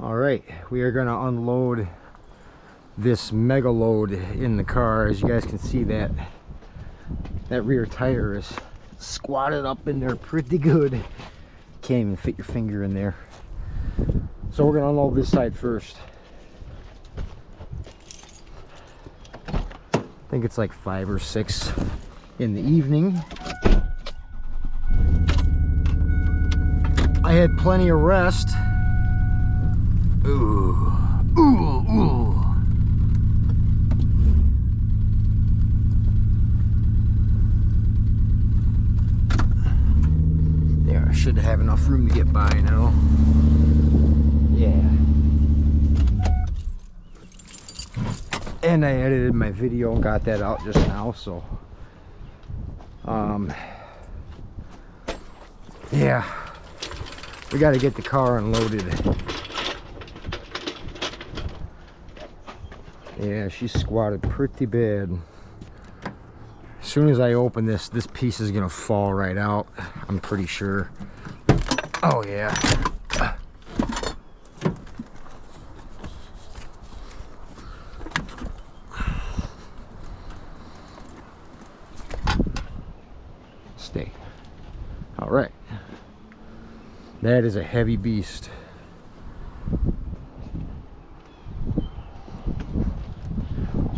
All right, we are going to unload this mega load in the car. As you guys can see, that rear tire is squatted up in there pretty good. Can't even fit your finger in there. So we're going to unload this side first. I think it's like 5 or 6 in the evening. I had plenty of rest. Ooh, ooh, ooh. There, I should have enough room to get by now. Yeah. And I edited my video and got that out just now, so yeah, we got to get the car unloaded. Yeah, she's squatted pretty bad. As soon as I open this piece is gonna fall right out, I'm pretty sure. Oh yeah. Stay. All right. That is a heavy beast.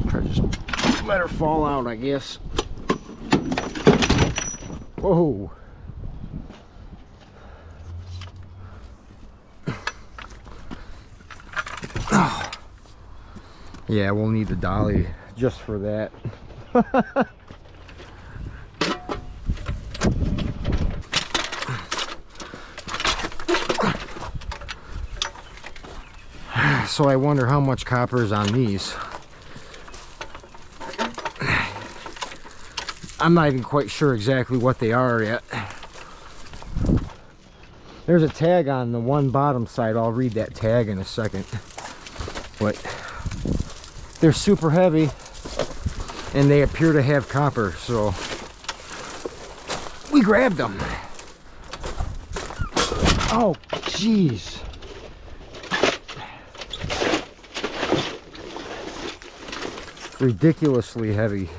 Try to just let her fall out, I guess. Whoa. Oh. Yeah, we'll need the dolly just for that. So I wonder how much copper is on these. I'm not even quite sure exactly what they are yet. There's a tag on the one bottom side. I'll read that tag in a second. But they're super heavy and they appear to have copper, so we grabbed them. Oh, jeez. Ridiculously heavy.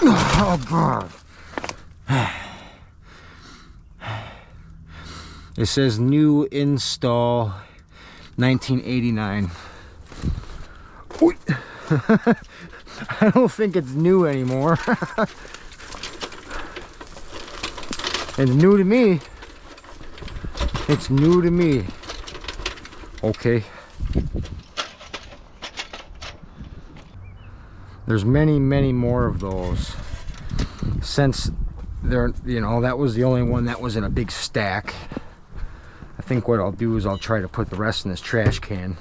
Oh God. It says new install 1989. I don't think it's new anymore. It's new to me. It's new to me. Okay. There's many more of those. Since they're, you know, that was the only one that was in a big stack. I think what I'll do is I'll try to put the rest in this trash can.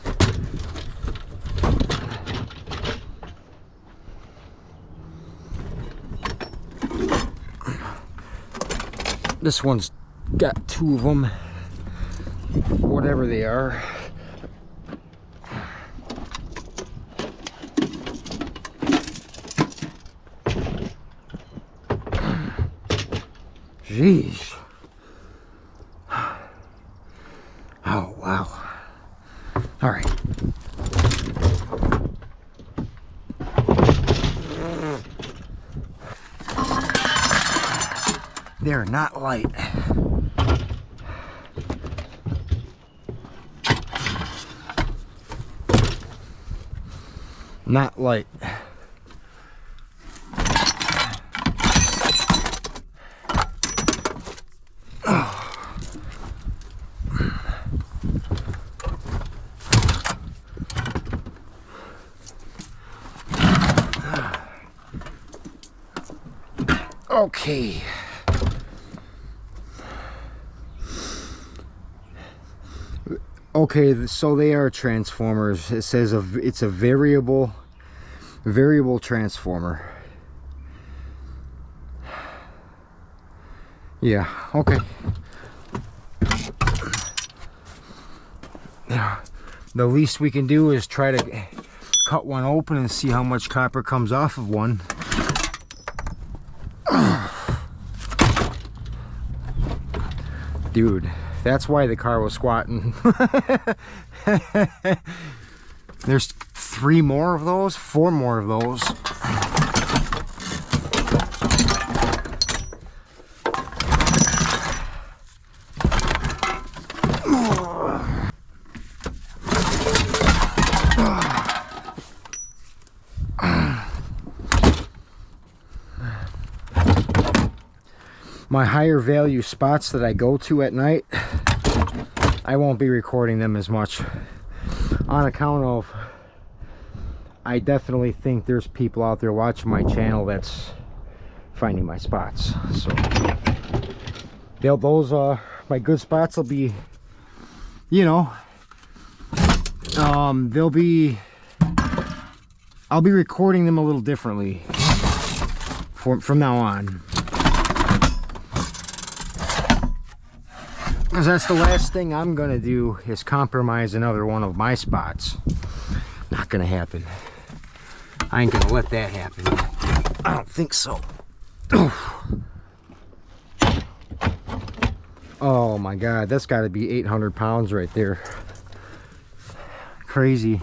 This one's got 2 of them, whatever they are. Jeez. Oh, wow. All right. They're not light. Not light. Okay. Okay, so they are transformers. It says it's a variable transformer. Yeah, okay. The least we can do is try to cut one open and see how much copper comes off of one. Dude, That's why the car was squatting. There's 3 more of those, 4 more of those. My higher value spots that I go to at night, I won't be recording them as much on account of I definitely think there's people out there watching my channel that's finding my spots. So those my good spots will be, you know, I'll be recording them a little differently from now on. Because that's the last thing I'm gonna do is compromise another one of my spots. Not gonna happen. I ain't gonna let that happen. I don't think so. Oh my God, that's gotta be 800 pounds right there. Crazy.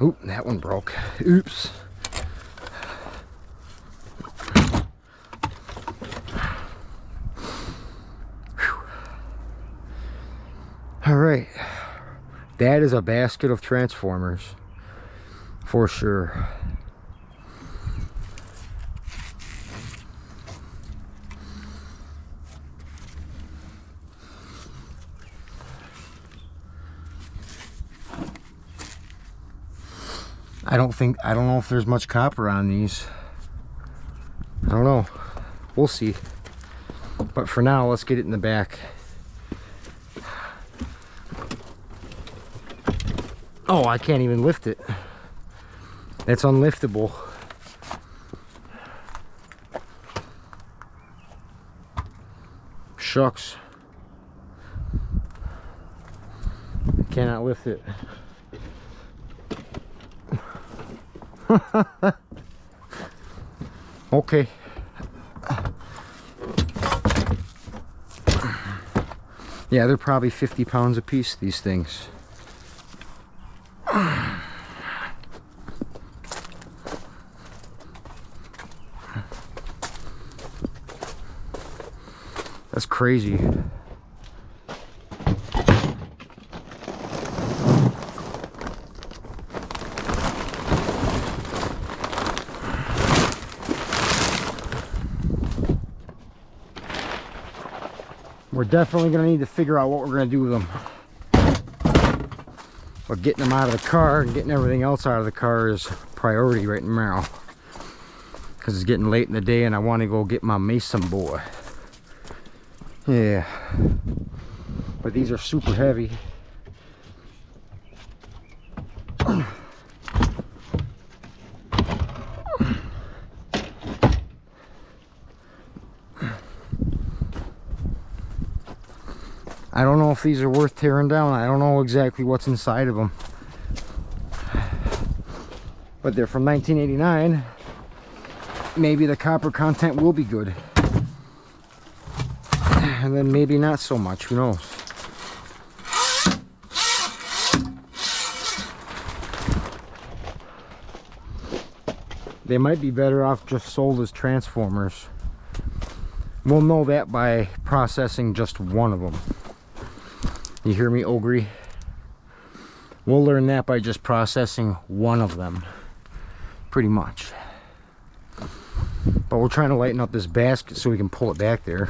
Oop, that one broke. Oops. All right, that is a basket of transformers for sure. I don't know if there's much copper on these. I don't know. We'll see. But for now, let's get it in the back. Oh, I can't even lift it. That's unliftable. Shucks. I cannot lift it. Okay. Yeah, they're probably 50 pounds a piece, these things. That's crazy. We're definitely going to need to figure out what we're going to do with them. But getting them out of the car and getting everything else out of the car is priority right now. Because it's getting late in the day and I want to go get my Mason boy. Yeah. But these are super heavy. I don't know if these are worth tearing down. I don't know exactly what's inside of them. But they're from 1989. Maybe the copper content will be good. And then maybe not so much, who knows. They might be better off just sold as transformers. We'll know that by processing just one of them. You hear me, Ogre? We'll learn that by just processing one of them. Pretty much. But we're trying to lighten up this basket so we can pull it back there.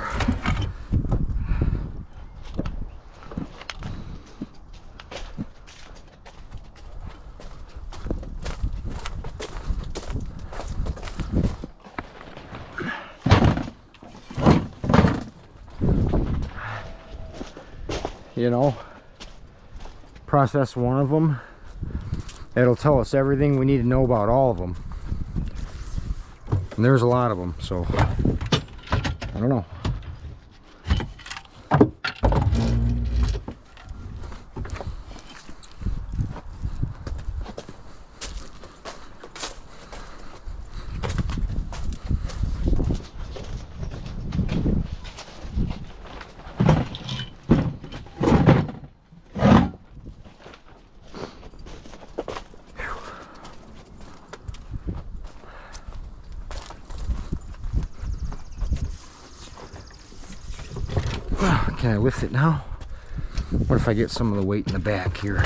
You know, process one of them, it'll tell us everything we need to know about all of them, and there's a lot of them, so I don't know. Can I lift it now? What if I get some of the weight in the back here?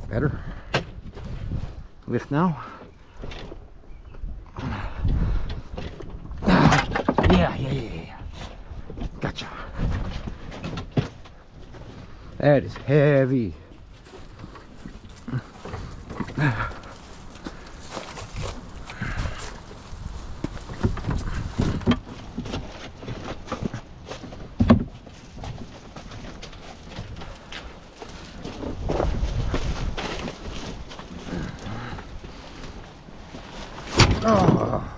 Better. Lift now. Yeah. Gotcha. That is heavy. Oh.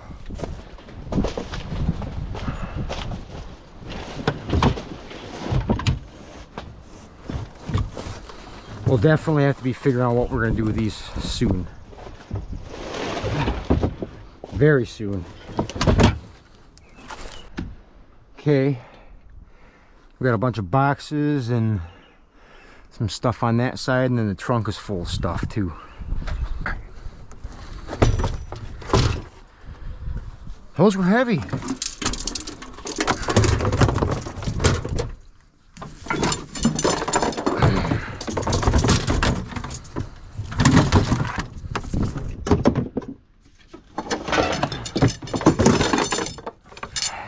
We'll definitely have to be figuring out what we're going to do with these soon. Very soon. Okay. We got a bunch of boxes and some stuff on that side, and then the trunk is full of stuff too. Those were heavy.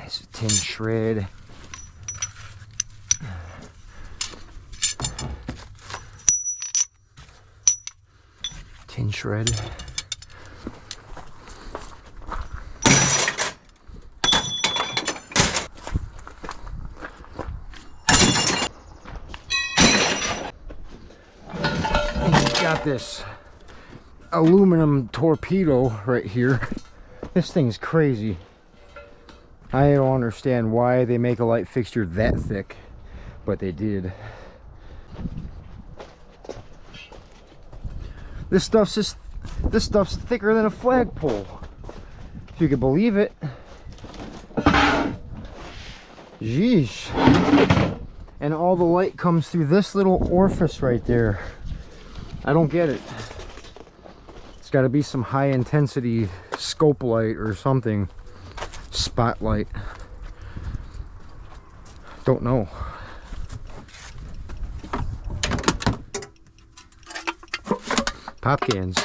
It's a tin shred. Tin shred. Got this aluminum torpedo right here. This thing's crazy. I don't understand why they make a light fixture that thick, but they did. This stuff's thicker than a flagpole, if you can believe it. Jeez. And all the light comes through this little orifice right there. I don't get it. It's got to be some high intensity scope light or something. Spotlight. Don't know. Pop cans.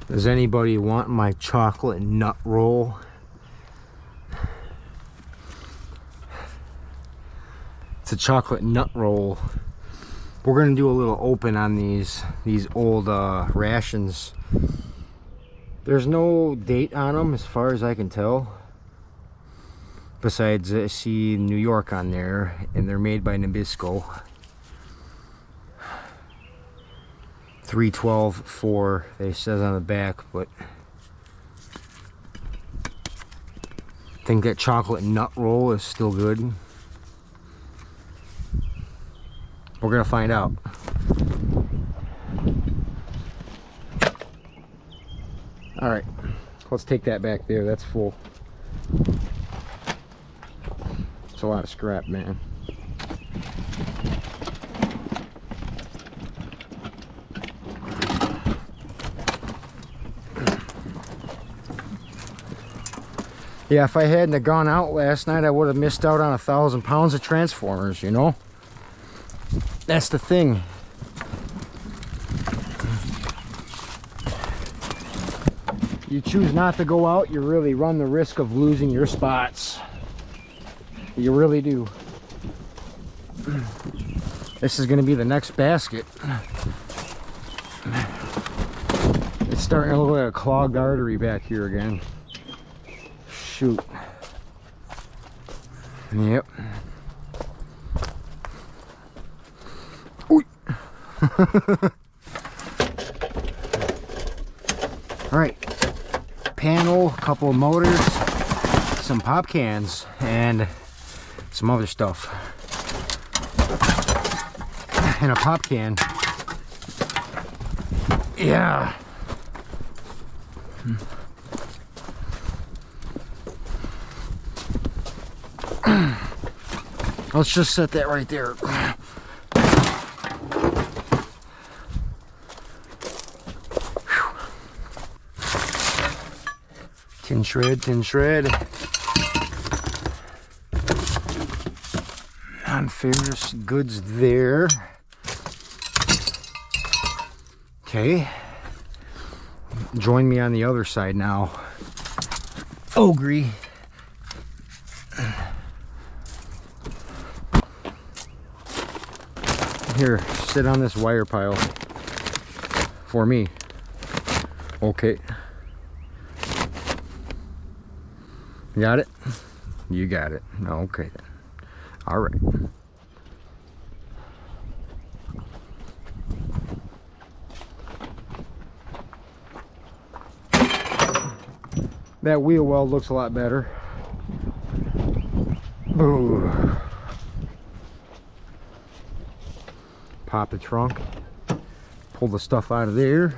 Does anybody want my chocolate nut roll? It's a chocolate nut roll. We're gonna do a little open on these old rations. There's no date on them as far as I can tell. Besides, I see New York on there, and they're made by Nabisco. 3/12/4 they says on the back, but I think that chocolate nut roll is still good. We're gonna find out. All right, let's take that back there. That's full. It's a lot of scrap, man. Yeah, if I hadn't have gone out last night, I would have missed out on 1,000 pounds of transformers, you know? That's the thing. You choose not to go out, you really run the risk of losing your spots. You really do. This is going to be the next basket. It's starting to look like a clogged artery back here again. Shoot. Yep. Ooh. All right. Panel, a couple of motors, some pop cans, and some other stuff. And a pop can. Yeah. Let's just set that right there. Tin shred, tin shred. Non-ferrous goods there. Okay. Join me on the other side now. Ogre. Here, sit on this wire pile for me. Okay. Got it? You got it. Okay then. All right. That wheel well looks a lot better. Ooh. Pop the trunk. Pull the stuff out of there.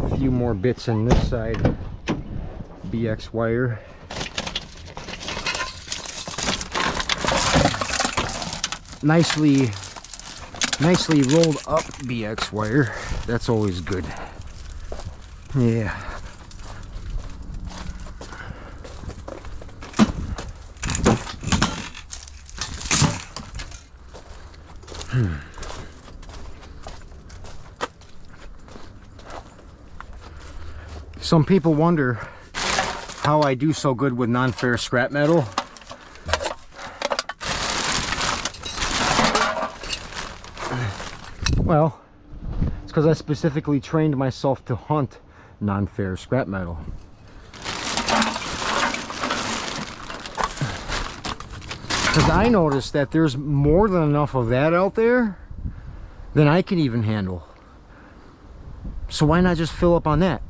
A few more bits in this side. BX wire. Nicely rolled up BX wire. That's always good. Yeah. Some people wonder how I do so good with non-ferrous scrap metal. Well, it's because I specifically trained myself to hunt non-ferrous scrap metal. Because I noticed that there's more than enough of that out there than I can even handle. So why not just fill up on that?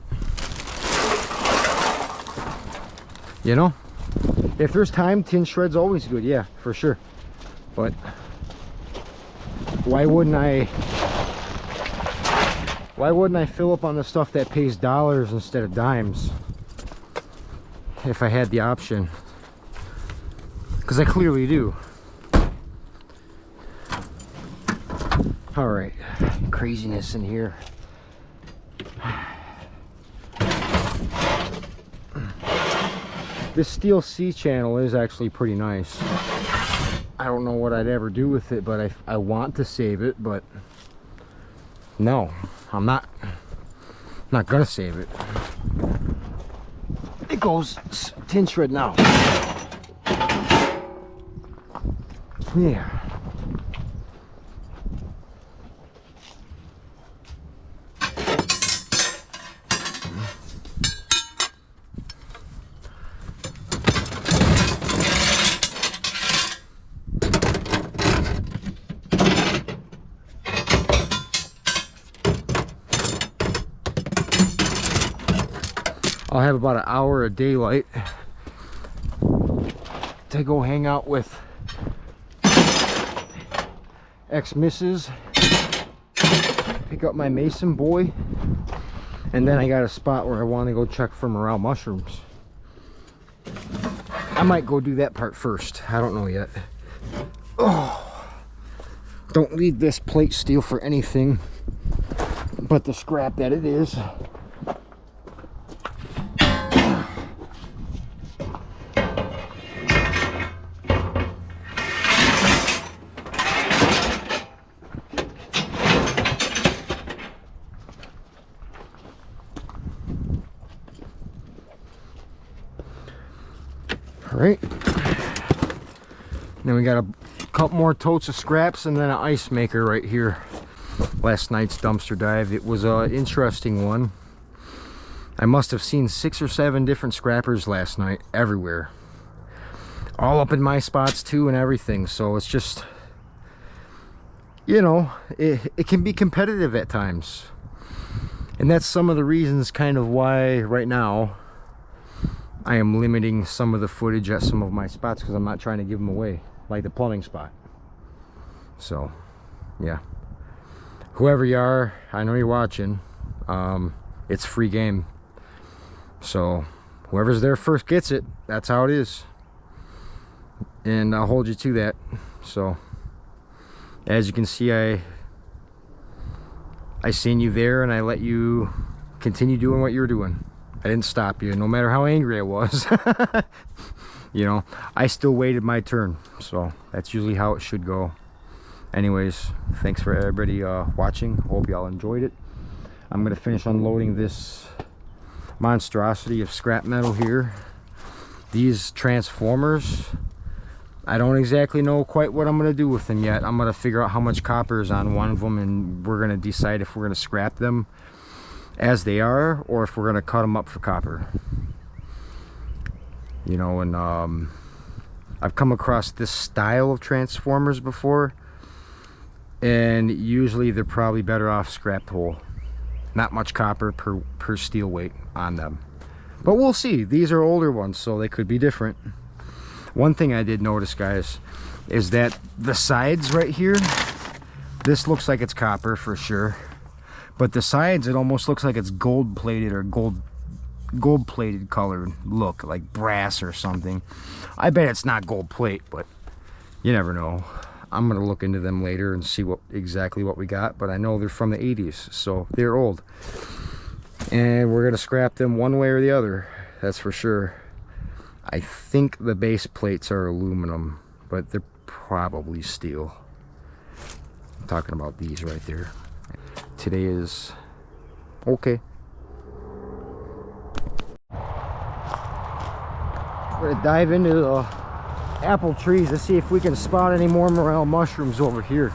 You know? If there's time, tin shred's always good, yeah, for sure. But why wouldn't I fill up on the stuff that pays dollars instead of dimes if I had the option? Because I clearly do. All right, craziness in here. This steel C-channel is actually pretty nice. I don't know what I'd ever do with it, but I want to save it, but no, I'm not gonna save it. It goes tin shred now. Yeah. I'll have about an hour of daylight to go hang out with ex-missus, pick up my mason boy, and then I got a spot where I want to go check for morel mushrooms. I might go do that part first. I don't know yet. Oh, don't need this plate steel for anything but the scrap that it is. right. Then we got a couple more totes of scraps and then an ice maker right here. Last night's dumpster dive. It was an interesting one. I must have seen 6 or 7 different scrappers last night, everywhere. All up in my spots too and everything. So it's just, you know, it can be competitive at times. And that's some of the reasons kind of why right now I am limiting some of the footage at some of my spots, because I'm not trying to give them away, like the plumbing spot. So yeah, whoever you are, I know you're watching. It's free game, so whoever's there first gets it. That's how it is, and I'll hold you to that. So as you can see, I seen you there and I let you continue doing what you're doing. I didn't stop you, no matter how angry I was. You know, I still waited my turn. So that's usually how it should go. Anyways, thanks for everybody watching. Hope y'all enjoyed it. I'm gonna finish unloading this monstrosity of scrap metal here. These transformers, I don't exactly know quite what I'm gonna do with them yet. I'm gonna figure out how much copper is on one of them, and we're gonna decide if we're gonna scrap them as they are or if we're gonna cut them up for copper. You know, and I've come across this style of transformers before, and usually they're probably better off scrapped whole. Not much copper per steel weight on them, but we'll see. These are older ones, so they could be different. One thing I did notice, guys, is that the sides right here, this looks like it's copper for sure, but the sides, it almost looks like it's gold plated or gold plated colored look, like brass or something. I bet it's not gold plate, but you never know. I'm gonna look into them later and see exactly what we got, but I know they're from the 80s, so they're old, and we're gonna scrap them one way or the other, that's for sure. I think the base plates are aluminum, but they're probably steel. I'm talking about these right there. Today is okay. We're gonna dive into the apple trees to see if we can spot any more morel mushrooms over here.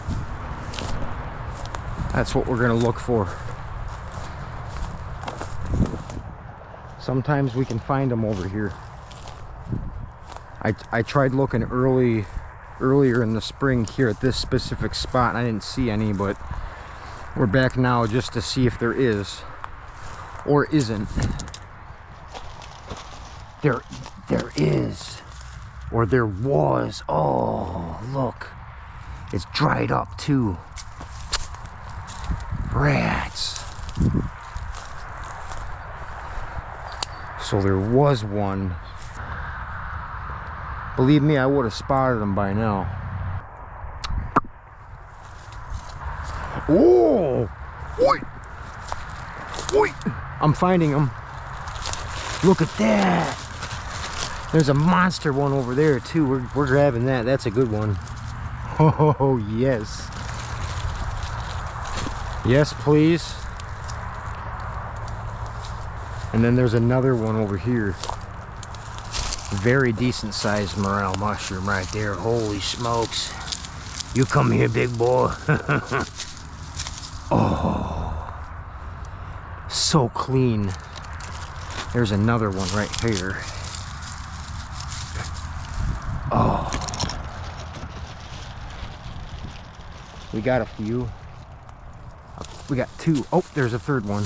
That's what we're gonna look for. Sometimes we can find them over here. I tried looking earlier in the spring here at this specific spot, and I didn't see any, but we're back now just to see if there is or isn't. There is, or there was. Oh, look, it's dried up too. Rats. So there was one. Believe me, I would have spotted them by now. Oh! Oi! Oi! I'm finding them. Look at that! There's a monster one over there too. We're grabbing that. That's a good one. Oh yes. Yes, please. And then there's another one over here. Very decent sized morel mushroom right there. Holy smokes. You come here, big boy. Oh, so clean. There's another one right here. Oh, we got a few. We got 2. Oh, there's a third one.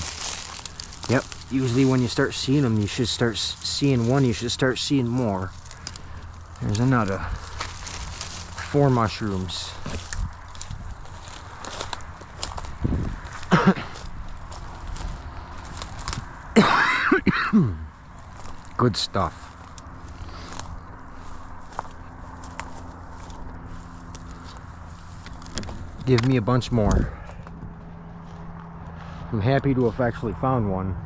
Yep, usually when you start seeing them, you should start seeing one, you should start seeing more. There's another. 4 mushrooms. Good stuff. Give me a bunch more. I'm happy to have actually found one.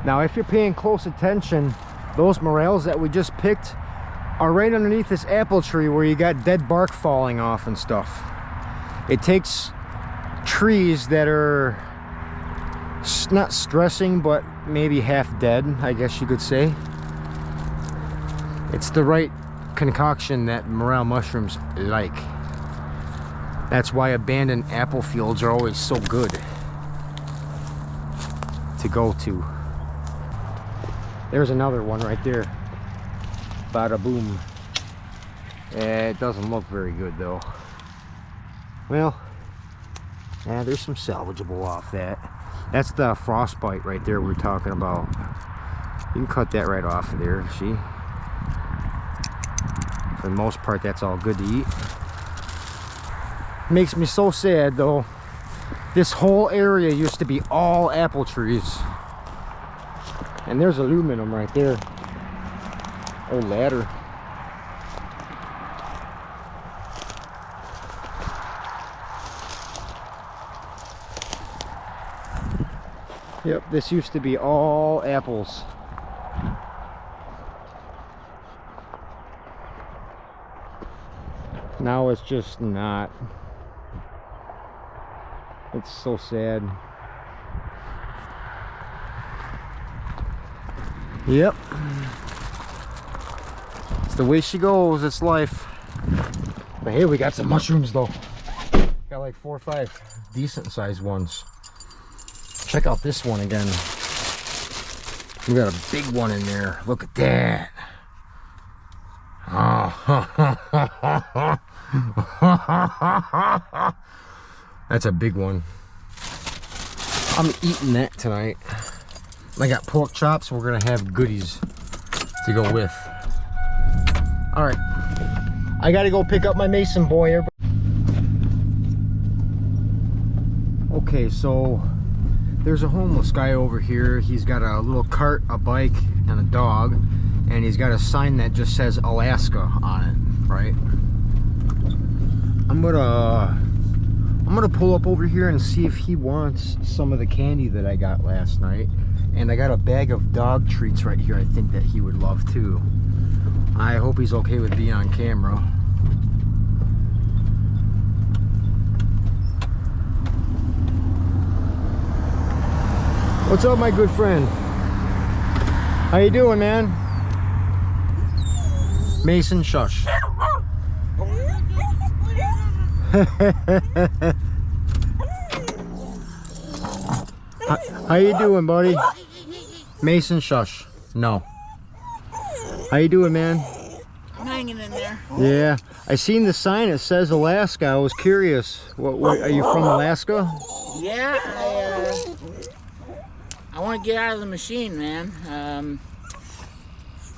Now, if you're paying close attention, those morels that we just picked are right underneath this apple tree where you got dead bark falling off and stuff. It takes trees that are not stressing, but maybe half dead, I guess you could say. It's the right concoction that morel mushrooms like. That's why abandoned apple fields are always so good to go to. There's another one right there. Bada boom. It doesn't look very good though. Well, yeah, there's some salvageable off that. That's the frostbite right there we're talking about. You can cut that right off of there, see? For the most part, that's all good to eat. Makes me so sad though. This whole area used to be all apple trees. And there's aluminum right there. Old ladder. Yep, this used to be all apples. Now it's just not. It's so sad. Yep. It's the way she goes, it's life. But hey, we got some mushrooms though. Got like 4 or 5 decent sized ones. Check out this one again. We got a big one in there. Look at that. Oh. That's a big one. I'm eating that tonight. I got pork chops. We're gonna have goodies to go with. All right, I gotta go pick up my mason boy. Okay, so there's a homeless guy over here. He's got a little cart, a bike, and a dog, and he's got a sign that just says Alaska on it, right? I'm gonna pull up over here and see if he wants some of the candy that I got last night. And I got a bag of dog treats right here I think that he would love too. I hope he's okay with being on camera. What's up, my good friend? How you doing, man? Mason, shush. How you doing, buddy? Mason, shush. No. How you doing, man? I'm hanging in there. Yeah, I seen the sign. It says Alaska. I was curious. What are you from, Alaska? Yeah, I want to get out of the machine, man.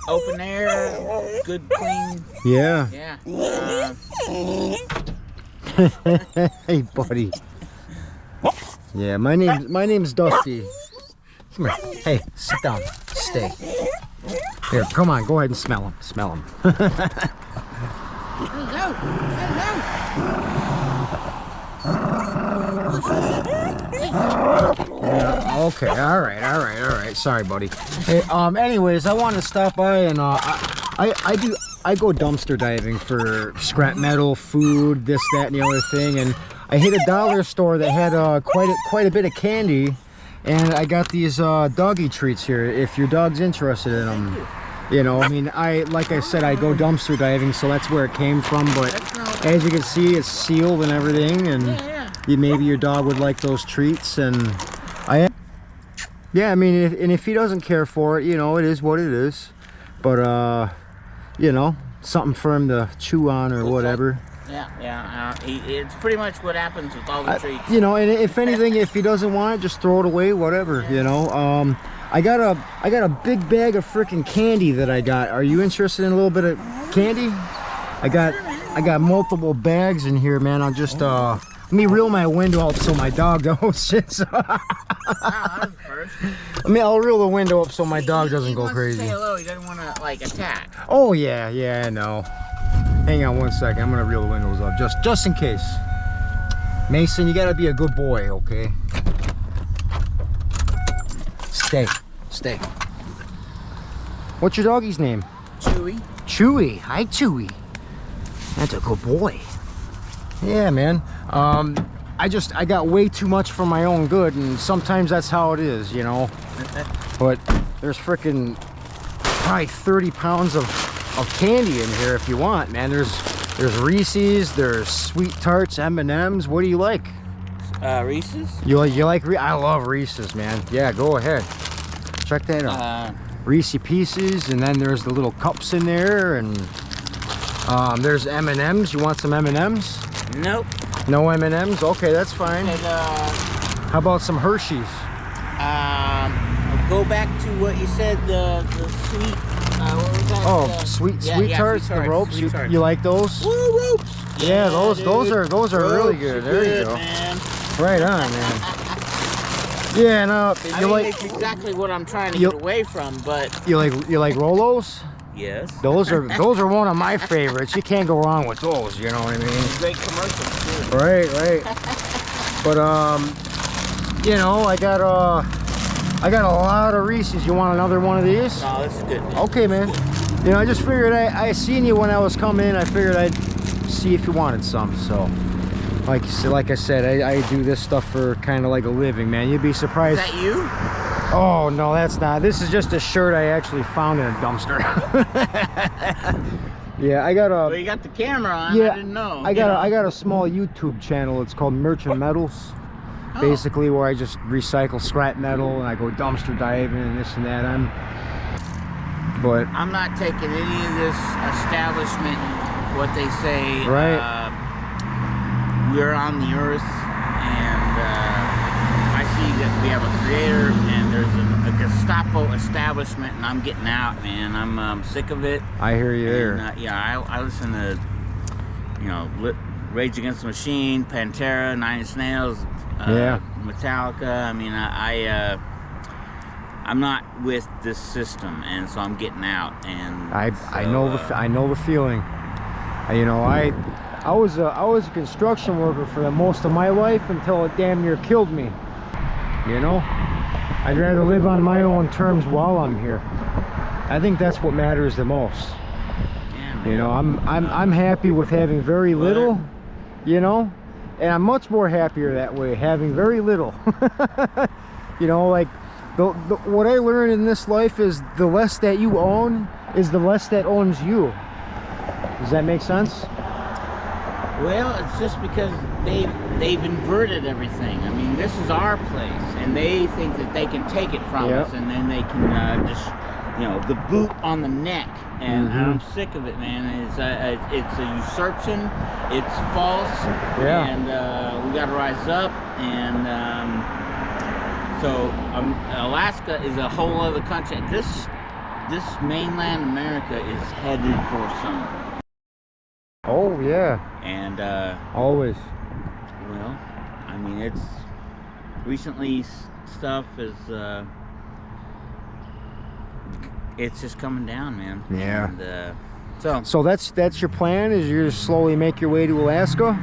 Open air, good, clean. Yeah. Yeah. Hey, buddy. Yeah, my name's Dusty. Come here. Hey, sit down. Stay. Here, come on. Go ahead and smell him. Smell him. Yeah, okay. All right. Sorry, buddy. Hey, anyways, I wanted to stop by and I go dumpster diving for scrap metal, food, this, that, and the other thing, and I hit a dollar store that had quite a bit of candy, and I got these doggy treats here. If your dog's interested in them, you know. I mean, like I said, I go dumpster diving, so that's where it came from. But as you can see, it's sealed and everything, and maybe your dog would like those treats. And yeah, I mean, if he doesn't care for it, you know, it is what it is. But you know, something for him to chew on or whatever. Yeah. It's pretty much what happens with all the treats. You know, and if anything, if he doesn't want it, just throw it away, whatever. You know. I got a big bag of freaking candy that I got. Are you interested in a little bit of candy? I got multiple bags in here, man. I'll just let me reel my window up so my dog don't shit. So That was the first. I mean, I'll reel the window up so my dog doesn't go crazy. He wants to say hello. He doesn't want to like attack. Oh yeah, I know. Hang on one second. I'm gonna reel the windows up just in case. Mason, you gotta be a good boy, okay? Stay. What's your doggy's name? Chewy. Chewy. Hi, Chewy. That's a good boy. Yeah, man. I got way too much for my own good, and sometimes that's how it is, you know. But there's freaking probably 30 pounds of candy in here if you want, man. There's Reese's, there's sweet tarts, M&Ms. What do you like? Reese's. You like I love Reese's, man. Yeah, go ahead. Check that out. Reese Pieces, and then there's the little cups in there, and there's M&Ms. You want some M&Ms? Nope. No M&Ms? Okay, that's fine. And, how about some Hershey's? Go back to what you said, the sweet, what was that? Oh, sweet tarts, the ropes. You like those? Woo, ropes. Yeah, those are really good. There you go. Man. Right on, man. Yeah, no, it's exactly what I'm trying to get away from, but you like Rolos? Yes. Those are one of my favorites. You can't go wrong with those. You know what I mean? Great commercials too. Right. But you know, I got a lot of Reese's. You want another one of these? No, this is good. Okay, man. You know, I just figured I seen you when I was coming in. I figured I'd see if you wanted some. So, like I said, I do this stuff for kind of like a living, man. You'd be surprised. Is that you? Oh no, that's not. This is just a shirt I actually found in a dumpster. Yeah, I got a. Well, you got the camera on. Yeah, I didn't know. I got a small YouTube channel. It's called Merchant Metals. Oh. Basically, where I just recycle scrap metal and I go dumpster diving and this and that. I'm not taking any of this establishment. What they say. Right. We're on the earth, and I see that we have a creator, and there's a Gestapo establishment, and I'm getting out, man. I'm sick of it. I hear you there. Yeah, I listen to, you know, Rage Against the Machine, Pantera, Nine Inch Nails, Metallica. I mean, I'm not with this system, and so I'm getting out. And I know the feeling. You know, I was a construction worker for the most of my life until it damn near killed me. You know, I'd rather live on my own terms while I'm here. I think that's what matters the most. Yeah, you know, I'm happy with having very little, you know, and I'm much more happier that way, having very little. You know, like what I learned in this life is the less that you own is the less that owns you. Does that make sense? Well, it's just because they've inverted everything. I mean, this is our place, and they think that they can take it from us, and then they can just, you know, the boot on the neck. And I'm sick of it, man. It's a usurpation. It's false. Yeah. And we got to rise up. And so Alaska is a whole other country. This mainland America is headed for some. Oh yeah. And always. Well, I mean, it's recently stuff is it's just coming down, man. Yeah. And, so that's your plan, is you just slowly make your way to Alaska?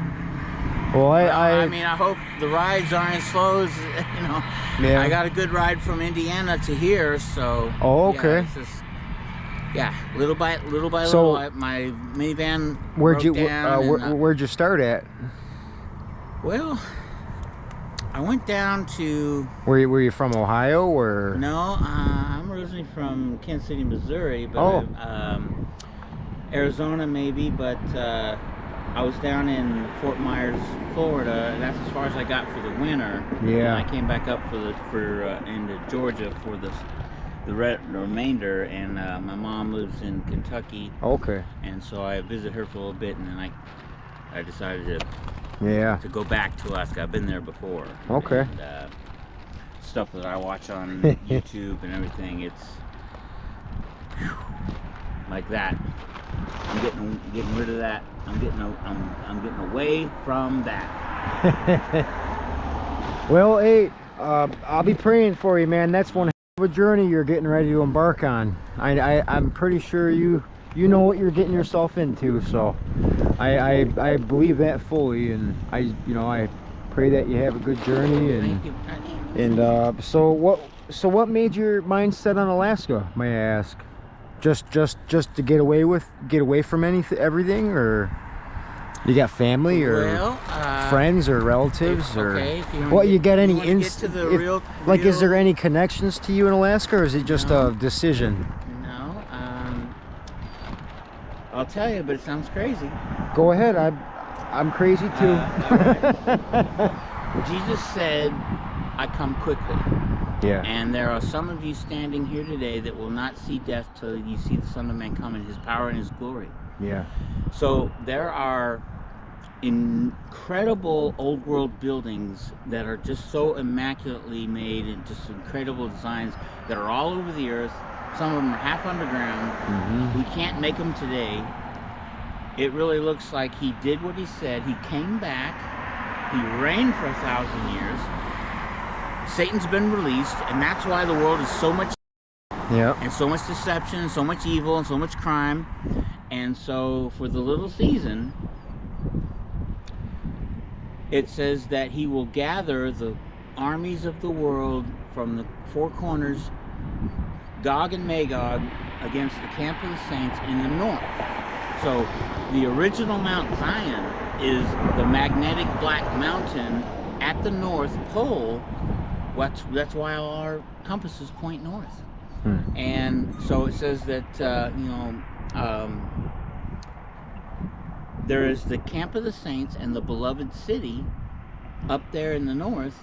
Well, I mean, I hope the rides aren't as slow as, you know. Yeah. I got a good ride from Indiana to here, so. Oh, okay. Yeah, it's just, yeah, little by little, my minivan. Where'd you start at? Well, I went down to. Were you from Ohio or? No, I'm originally from Kansas City, Missouri, but Arizona maybe, but I was down in Fort Myers, Florida, and that's as far as I got for the winter. Yeah. And I came back up into Georgia for the remainder, and my mom lives in Kentucky. Okay. And so I visited her for a little bit, and then I decided to go back to Alaska. I've been there before. Okay. And, stuff that I watch on YouTube and everything, it's like that. I'm getting rid of that. I'm getting away from that. Well, hey, I'll be praying for you, man. That's one heck of a journey you're getting ready to embark on. I'm pretty sure you know what you're getting yourself into. So I believe that fully, and I pray that you have a good journey. And so what made your mind set on Alaska, may I ask? Just to get away from everything, or? You got family or friends or relatives or? Okay, if you Well, you got any like? Is there any connections to you in Alaska, or is it just a decision? No. I'll tell you, but it sounds crazy. Go ahead. I'm crazy too. Jesus said, "I come quickly." Yeah. And there are some of you standing here today that will not see death till you see the Son of Man come in His power and His glory. Yeah. So there are incredible old world buildings that are just so immaculately made and just incredible designs that are all over the earth. Some of them are half underground. Mm-hmm. We can't make them today. It really looks like He did what He said. He came back. He reigned for 1,000 years. Satan's been released, and that's why the world is so much and so much deception and so much evil and so much crime. And so for the little season, it says that He will gather the armies of the world from the four corners, Gog and Magog, against the camp of the saints in the north. So the original Mount Zion is the magnetic black mountain at the North Pole. That's why all our compasses point north. And so it says that there is the camp of the saints and the beloved city up there in the north,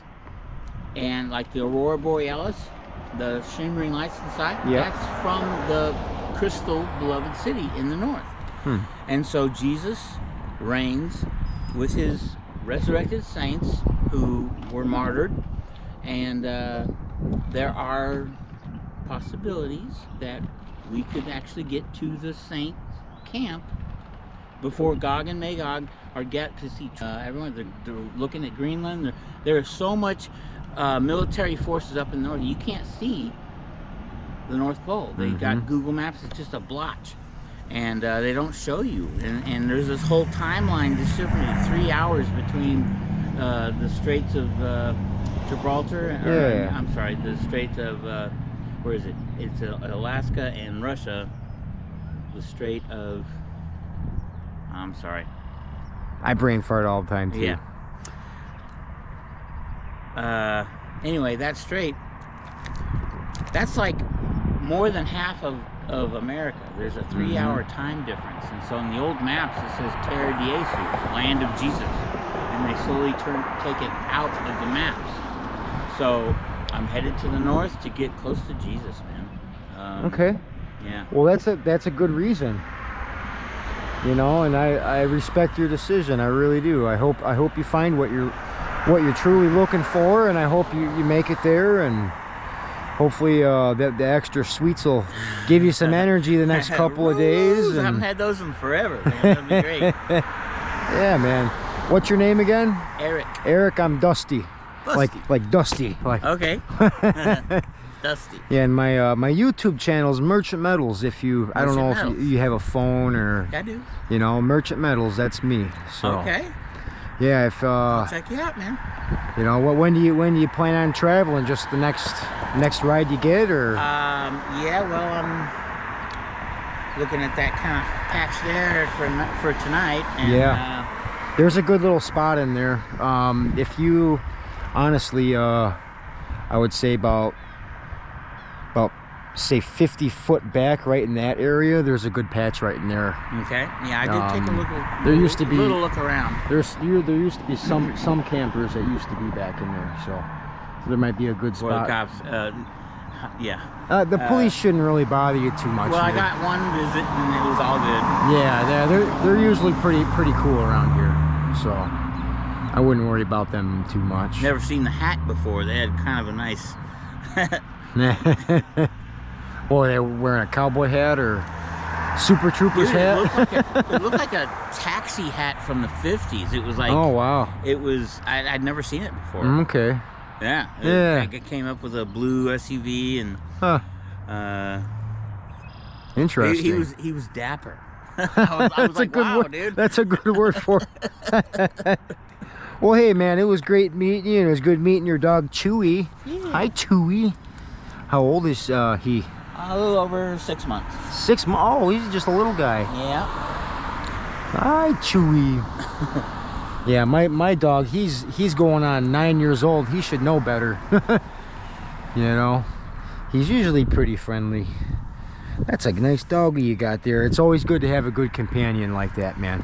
and like the Aurora Borealis, the shimmering lights inside, that's from the crystal beloved city in the north. And so Jesus reigns with His resurrected saints who were martyred, and there are possibilities that we could actually get to the saint camp before Gog and Magog are get to see everyone. They're looking at Greenland. There is so much military forces up in the north. You can't see the North Pole. They got Google Maps. It's just a blotch, and they don't show you. And there's this whole timeline distributed 3 hours between the Straits of Gibraltar. I'm sorry, the Straits of where is it? It's Alaska and Russia. The Strait of I'm sorry. I brain fart all the time too. Yeah. Anyway, that strait, that's like more than half of America. There's a 3-hour time difference. And so in the old maps it says Terra de Jesu, land of Jesus. And they slowly take it out of the maps. So I'm headed to the north to get close to Jesus, man. Okay. Yeah. Well, that's a good reason. You know, and I respect your decision. I really do. I hope you find what you're truly looking for, and I hope you make it there, and hopefully the extra sweets will give you some energy the next couple of days. I haven't had those in forever, man. That'd be great. Yeah, man. What's your name again? Eric. Eric, I'm Dusty. Like Dusty. Like. Okay. Dusty. Yeah, and my YouTube channel is Merchant Metals. If you, I don't know if you have a phone or. I do. You know, Merchant Metals. That's me. So. Okay. Yeah, if I'll check you out, man. You know, when do you plan on traveling? Just the next ride you get, or? Yeah. Well, I'm looking at that kind of patch there for tonight. And, yeah. There's a good little spot in there. If you, honestly, I would say about say 50 foot back, right in that area, there's a good patch right in there. Okay. Yeah, I did take a look. There used to be a little look around. There used to be some campers that used to be back in there, so there might be a good spot. Cops, yeah. The police shouldn't really bother you too much. Well, I got one visit and it was all good. Yeah, they're usually pretty cool around here, so I wouldn't worry about them too much. Never seen the hat before. They had kind of a nice. Boy, they were wearing a cowboy hat or Super Troopers hat. It looked like a taxi hat from the 50s. It was like. Oh wow. It was. I'd never seen it before. Okay. Yeah. Yeah. It came up with a blue SUV and. Huh. Interesting. He was dapper. I was like, wow, dude. That's a good word for it. Well, hey, man, it was great meeting you, and it was good meeting your dog, Chewy. Yeah. Hi, Chewy. How old is he? A little over 6 months. 6 months? Oh, he's just a little guy. Yeah. Hi, Chewy. Yeah, my dog, he's going on 9 years old. He should know better. You know, he's usually pretty friendly. That's a nice doggy you got there. It's always good to have a good companion like that, man.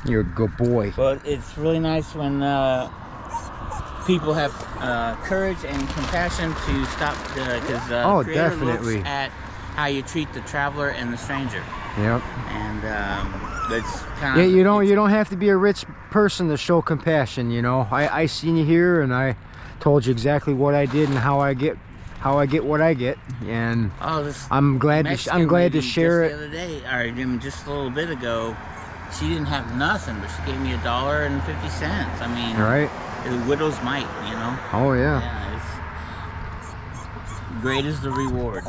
You're a good boy. Well, it's really nice when people have courage and compassion to stop, because Oh, Creator definitely. looks at how you treat the traveler and the stranger. Yep. And it's kind Yeah, of... you don't have to be a rich person to show compassion, you know. I seen you here and I told you exactly what I did and how I get what I get, and I'm glad to share it. The other day, or even just a little bit ago, she didn't have nothing, but she gave me $1.50. I mean, Right. The widow's mite, you know. Oh yeah. Yeah, it's great is the reward.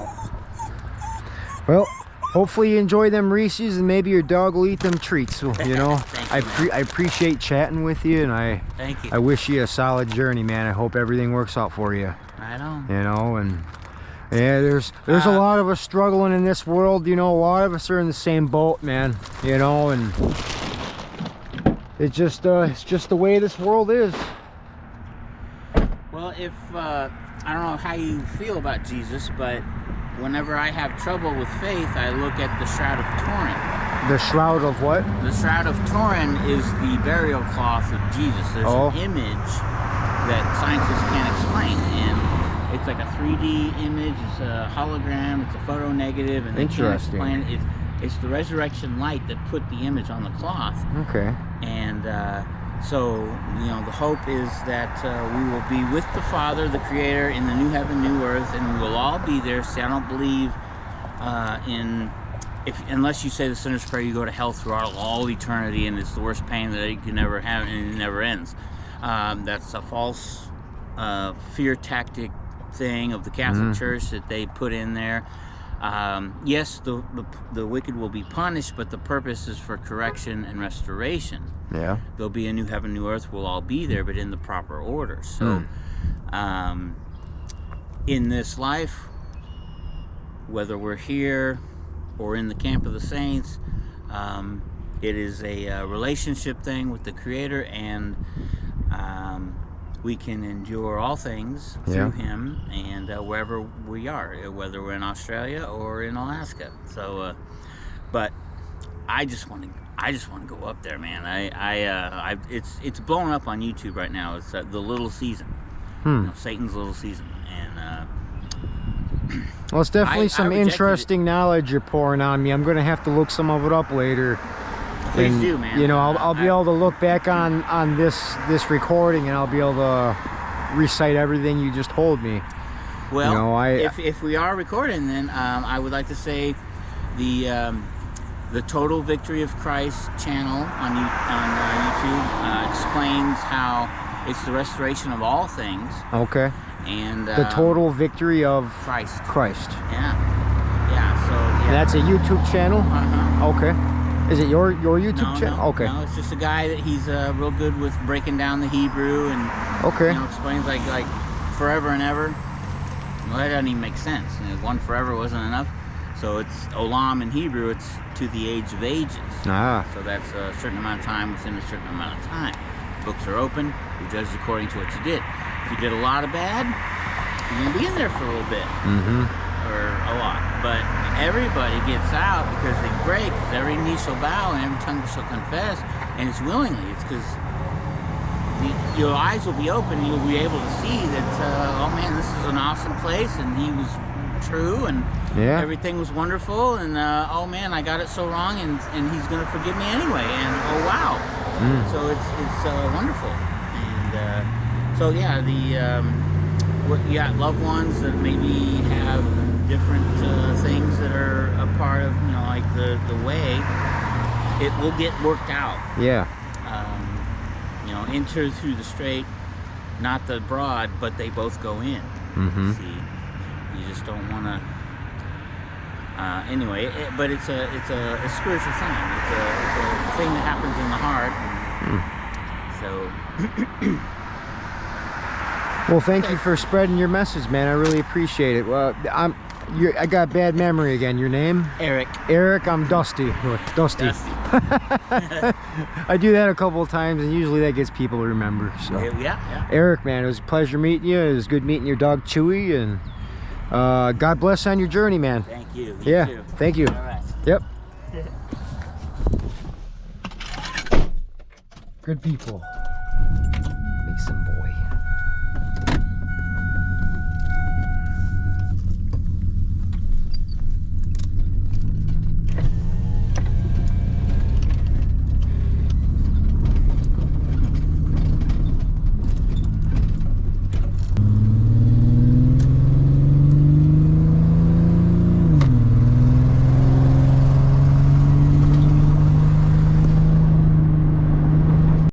Well, hopefully you enjoy them Reese's and maybe your dog will eat them treats. You know, I appreciate chatting with you, and Thank you. I wish you a solid journey, man. I hope everything works out for you. Right on. You know, and yeah, there's a lot of us struggling in this world. You know, a lot of us are in the same boat, man. You know, and it's just the way this world is. Well, if I don't know how you feel about Jesus, but whenever I have trouble with faith, I look at the Shroud of Turin. The Shroud of what? The Shroud of Turin is the burial cloth of Jesus. There's an image that scientists can't explain, and it's like a 3D image. It's a hologram. It's a photo negative, and they can't explain it. It's the resurrection light that put the image on the cloth. Okay. And so, you know, the hope is that we will be with the Father, the Creator, in the new heaven, new earth, and we will all be there. See, I don't believe unless you say the sinner's prayer, you go to hell throughout all eternity, and it's the worst pain that you can ever have, and it never ends. That's a false fear tactic thing of the Catholic Church that they put in there. Yes, the wicked will be punished, but the purpose is for correction and restoration. Yeah. There'll be a new heaven, new earth. We'll all be there, but in the proper order. So, in this life, whether we're here or in the camp of the saints, it is a relationship thing with the Creator, and we can endure all things through Him, and wherever we are, whether we're in Australia or in Alaska. So, but I just want to go up there, man. It's blowing up on YouTube right now. It's the Little Season, you know, Satan's Little Season, and well, it's definitely some interesting knowledge you're pouring on me. I'm gonna have to look some of it up later. Please do, man. You know, I'll be able to look back on this recording, and I'll be able to recite everything you just told me. Well, you know, if we are recording, then I would like to say the Total Victory of Christ channel on YouTube explains how it's the restoration of all things. Okay. And the total victory of Christ. Yeah. So that's a YouTube channel. Okay. Is it your YouTube channel? No, okay. No, it's just a guy that he's real good with breaking down the Hebrew, and you know, explains like forever and ever. Well, that doesn't even make sense. You know, one forever wasn't enough. So it's olam in Hebrew. It's to the age of ages. So that's a certain amount of time within a certain amount of time. Books are open. You're judged according to what you did. If you did a lot of bad, you're gonna be in there for a little bit, or a lot. But everybody gets out because they break. Because every knee shall bow and every tongue shall confess, and it's willingly. It's because your eyes will be open. You'll be able to see that. Oh man, this is an awesome place, and He was true, and everything was wonderful. And oh man, I got it so wrong, and He's gonna forgive me anyway. And oh wow, so it's wonderful. And so yeah, you got loved ones that maybe have different things that are a part of, you know, like the way. It will get worked out. Yeah. You know, enter through the straight, not the broad, but they both go in. See, you just don't want to. Anyway, but it's a spiritual thing. It's a thing that happens in the heart. So. Well, thank you for spreading your message, man. I really appreciate it. Well, I got bad memory again. Your name? Eric. Eric, I'm Dusty. Dusty. I do that a couple of times, and usually that gets people to remember. So. Yeah. Eric, man, it was a pleasure meeting you. It was good meeting your dog Chewy, and God bless on your journey, man. Thank you. Yeah, too. thank you. All right. Yep. Good people.